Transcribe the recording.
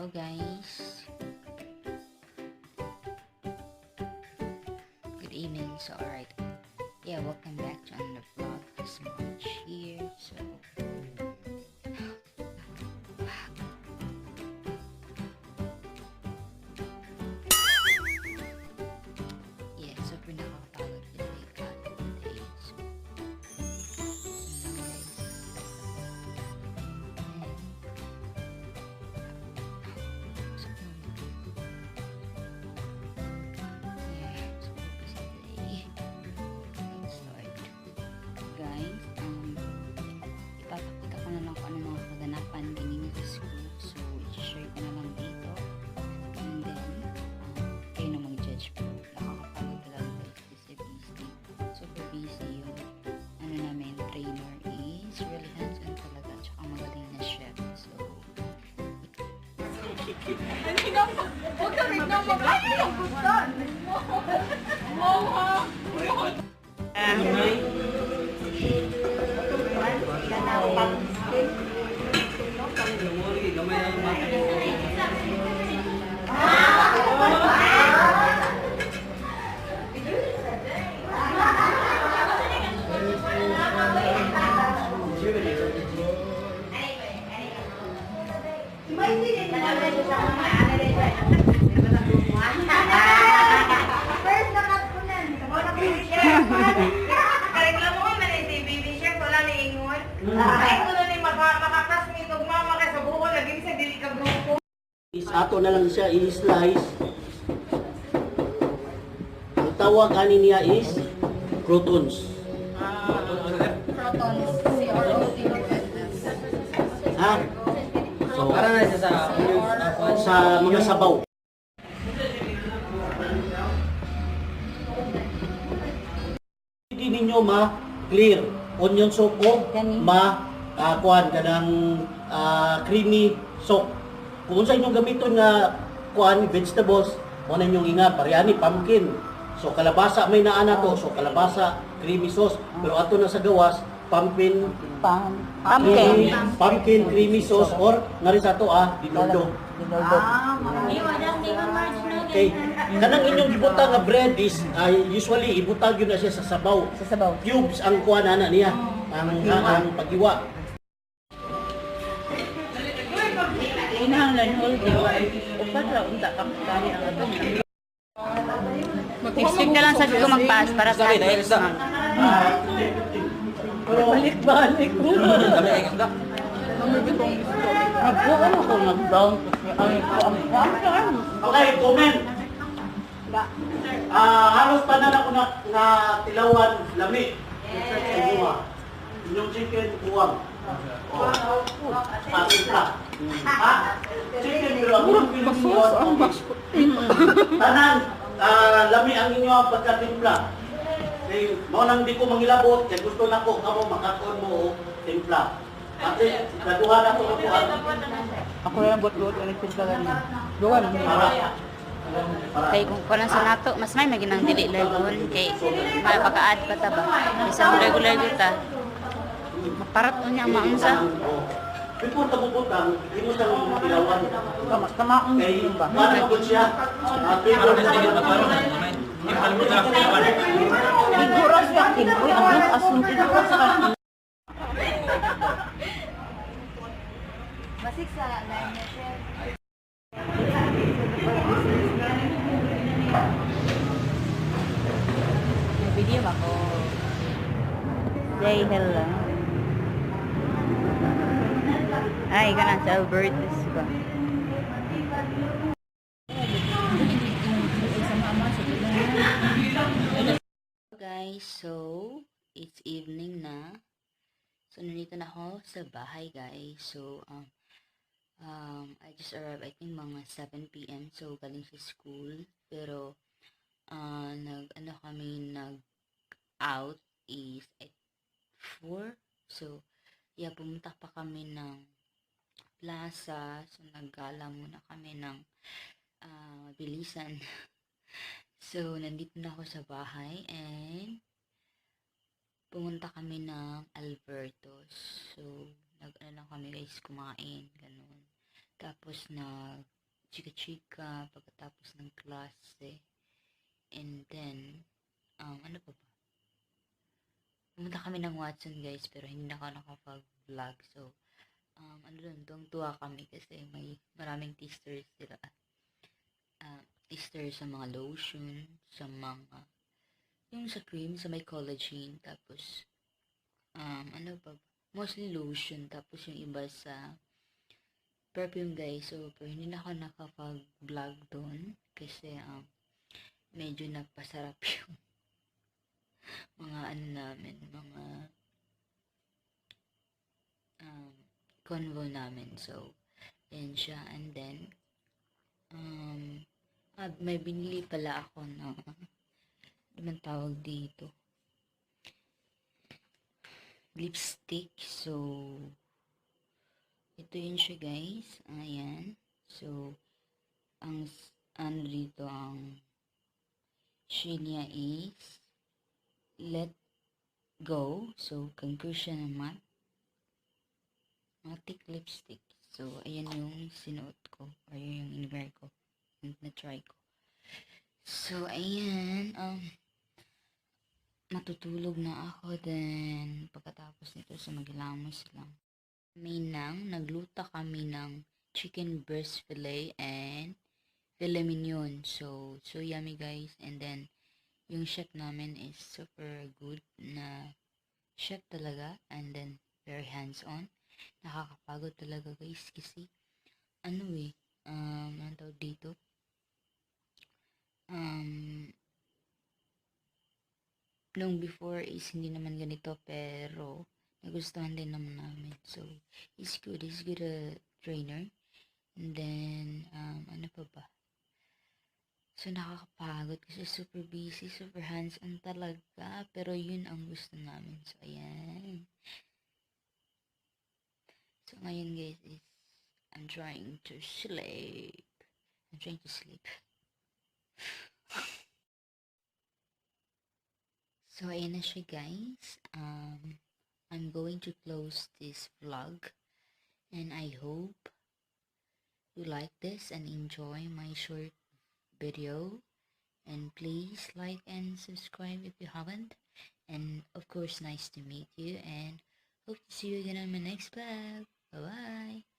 Hello guys. Good evening. So alright. Yeah, welcome back to another vlog. This Marj here. So yeah, super nakakapagod kasi today. So guys, ipapakita ko na lang kung ano mga kaganapan ganyan sa school. So, i-share ko na lang dito. And then, kayo na mag-judge po. Nakakapagod talaga guys kasi busy. Super busy yung ano namin, trainer is really hands-on talaga. Tsaka magaling na chef. So, huwag ka rin na mag-ay ang gusto. Ato na lang siya i-slice. Ang tawag ani niya is croutons. Protons, C-R-O-T-O-N-S. Ha? So, Para na siya sa mga sabaw. Hindi ninyo ma-clear. Onion soup o kuan kanang creamy soup. Kung sa inyong gamiton nga kuan vegetables, mo na inyong ingat parehani pumpkin. So kalabasa may naa na to, so kalabasa, creamy sauce, pero ato na sa gawas pumpkin creamy sauce or ngari sa to dinuldo. Okay. Kanang inyong ibutang nga bread is usually ibutang yun na siya sa sabaw. Cubes ang kuan ana niya, ang pagiwa. Inahanglan hol upat ra unta ka dali ang atong lipstick na lang sa ko magpaas para sa balik-balik ko. Kami ay isda. Nagbuo ako nag-down ang Okay, comment. Halos tanan ako na tilawan lami. Inyong chicken buwang. Chicken pero ang tanan lami ang inyo ang pagkatimpla. Kay mo nang di ko mangilabot kay gusto nako kamo makakon mo timpla. Kasi naduhan ako ako lang bot-bot ang pintalan niya. Duwan. kay kung kunan sa nato, mas may maginang dili lagon kay mapaka-add pa ta ba. Isang regular ta. Maparat unya ang maunsa. Before tabutang, hindi mo sa tilawan. Tama ang Kay ba? paano ko siya? Para na siya magkaroon ng kamay. Ipalmo sa kawan. Siguro sa akin, uy, ang asunti ko sa akin. Masik sa line na siya. May video ako. Say hello. Ay, ganun sa Albertus ba? Guys, so it's evening na. So nandito na ako sa bahay guys. So I just arrived I think mga 7 PM. So galing sa school. Pero nag out is at 4. So yeah, pumunta pa kami ng plaza. So naggala muna kami ng bilisan. So nandito na ako sa bahay and pumunta kami ng Albertos. So, nag-ano lang kami guys, kumain, ganun. Tapos, chika-chika pagkatapos ng klase. And then, ano pa ba? Pumunta kami ng Watson guys, pero hindi na ako nakapag-vlog. So, ano doon, tuwang-tuwa kami kasi may maraming tasters sila. Taster sa mga lotion, sa mga, yung sa cream, sa may collagen, tapos, ano pa ba? Mostly lotion, tapos yung iba sa perfume guys. So, pero hindi na ako nakapag-vlog doon kasi, medyo nagpasarap yung mga ano namin, mga convo namin. So, yan siya. And then, may binili pala ako na, ano man tawag dito? Lipstick. So, ito yun siya guys. Ayan. So, ang, ano dito, ang shade niya is Let Go. So, conclusion naman. Matic lipstick. So, ayan yung sinuot ko. Or yung in-wear ko. Yung na-try ko. So, ayan. Matutulog na ako din. Pagkatapos nito sa maghilamos lang. Nagluto kami ng chicken breast fillet and filet mignon. So yummy guys. And then, yung chef namin is super good na chef talaga. And then, very hands-on. Nakakapagod talaga guys kasi, ano tawag dito? Nung before is hindi naman ganito pero nagustuhan din naman namin. So, he's good. He's good trainer. And then, ano pa ba? So, nakakapagod kasi super busy, super hands-on talaga. Pero yun ang gusto namin. So, ayan. So, ngayon guys is, I'm trying to sleep. So, ayan na siya guys. I'm going to close this vlog. And I hope you like this and enjoy my short video. And please like and subscribe if you haven't. And of course, nice to meet you. And hope to see you again on my next vlog. Bye-bye.